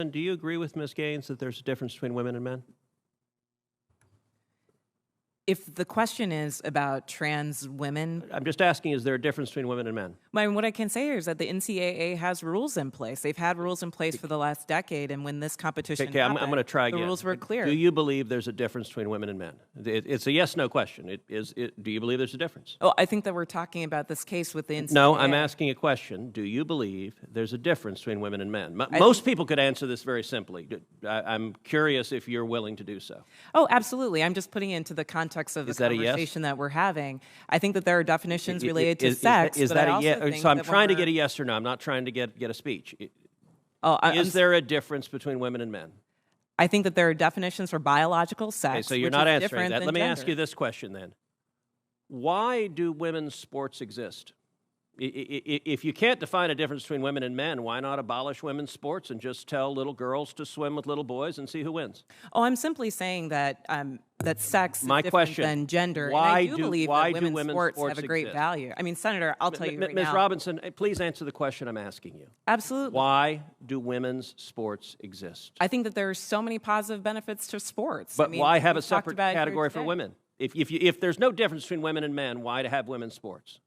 And do you agree with Ms. Gaines that there's a difference between women and men? If the question is about trans women, I'm just asking, is there a difference between women and men? what I can say here is that the NCAA has rules in place. They've had rules in place for the last decade, and when this competition Okay, I'm happened, going to try again. the rules were clear. Do you believe there's a difference between women and men? It's a yes/no question. Do you believe there's a difference? Oh, I think that we're talking about this case with the NCAA. No, I'm asking a question. Do you believe there's a difference between women and men? Most people could answer this very simply. I'm curious if you're willing to do so. Oh, absolutely. I'm just putting it into the context of the conversation yes? that we're having. I think that there are definitions related to sex. Is but that I a also yes? think So I'm that trying to get a yes or no. I'm not trying to get a speech. Is there a difference between women and men? I think that there are definitions for biological sex. Okay, so you're which not is answering different that. than Let me ask gender. you this question then. Why do women's sports exist? If you can't define a difference between women and men, why not abolish women's sports and just tell little girls to swim with little boys and see who wins? Oh, I'm simply saying that that sex is My different question, than gender. why and I do believe that women's sports have a great exist? value. I mean, Senator, I'll tell you right Ms. now. Robinson, please answer the question I'm asking you. Absolutely. Why do women's sports exist? I think that there are so many positive benefits to sports. But I mean, why have a we've talked separate about it here category for today. women? If there's no difference between women and men, why to have women's sports?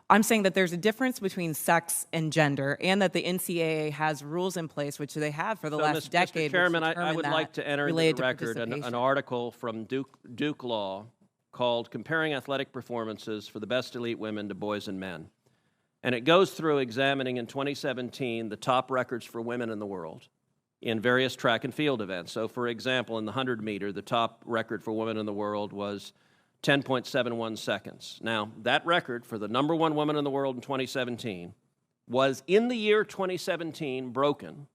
I'm saying that there's a difference between sex and gender, and that the NCAA has rules in place, which they have for the last decade. Mr. Chairman, which I would determine like to that enter into related the to record an participation. article from Duke Law called Comparing Athletic Performances for the Best Elite Women to Boys and Men. And it goes through examining in 2017 the top records for women in the world in various track and field events. So, for example, in the 100-meter, the top record for women in the world was 10.71 seconds. Now, that record for the number one woman in the world in 2017 was, in the year 2017, broken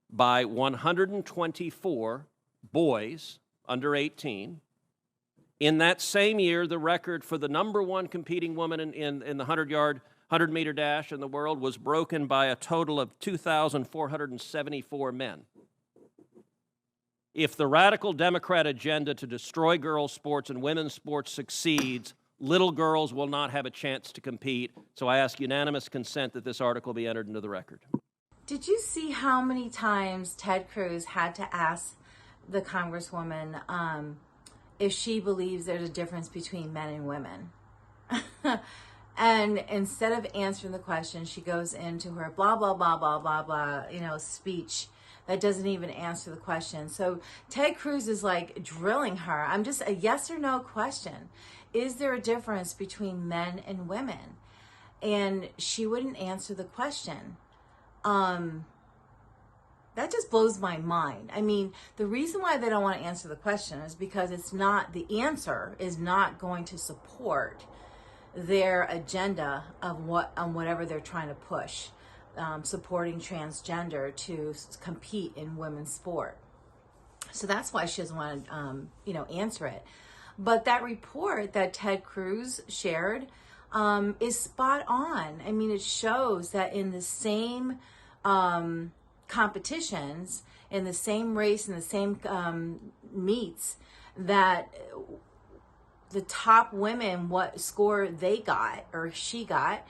by 124 boys under 18. In that same year, the record for the number one competing woman in the 100-meter dash in the world was broken by a total of 2,474 men. If the radical Democrat agenda to destroy girls' sports and women's sports succeeds, little girls will not have a chance to compete. So I ask unanimous consent that this article be entered into the record. Did you see how many times Ted Cruz had to ask the Congresswoman if she believes there's a difference between men and women? And instead of answering the question, she goes into her blah, blah, blah, blah, blah, blah, speech that doesn't even answer the question. So Ted Cruz is like drilling her. I'm just a yes or no question. Is there a difference between men and women? And she wouldn't answer the question. That just blows my mind. I mean, the reason why they don't want to answer the question is because the answer is not going to support their agenda of whatever they're trying to push. Supporting transgender to compete in women's sport. So that's why she doesn't want to, answer it. But that report that Ted Cruz shared is spot on. I mean, it shows that in the same competitions, in the same race, in the same meets, that the top women, what score they got or she got,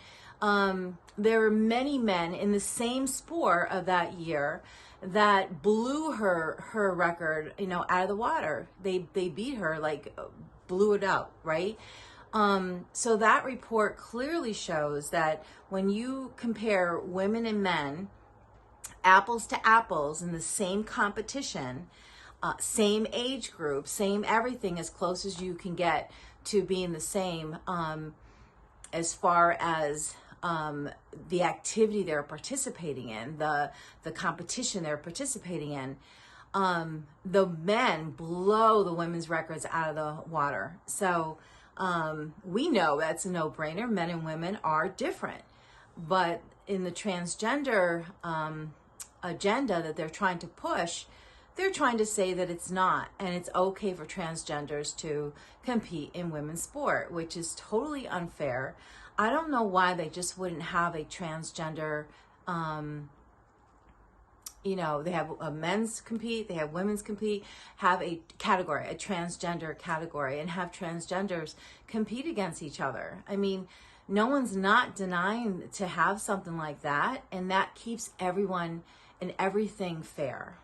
there were many men in the same sport of that year that blew her record, out of the water. They beat her, like blew it out, right? So that report clearly shows that when you compare women and men, apples to apples in the same competition, same age group, same everything, as close as you can get to being the same, as far as the activity they're participating in, the competition they're participating in, the men blow the women's records out of the water. So we know that's a no-brainer. Men and women are different. But in the transgender agenda that they're trying to push, they're trying to say that it's not, and it's okay for transgenders to compete in women's sport, which is totally unfair. I don't know why they just wouldn't have a transgender, they have men's compete, they have women's compete, have a category, a transgender category, and have transgenders compete against each other. I mean, no one's not denying to have something like that, and that keeps everyone and everything fair.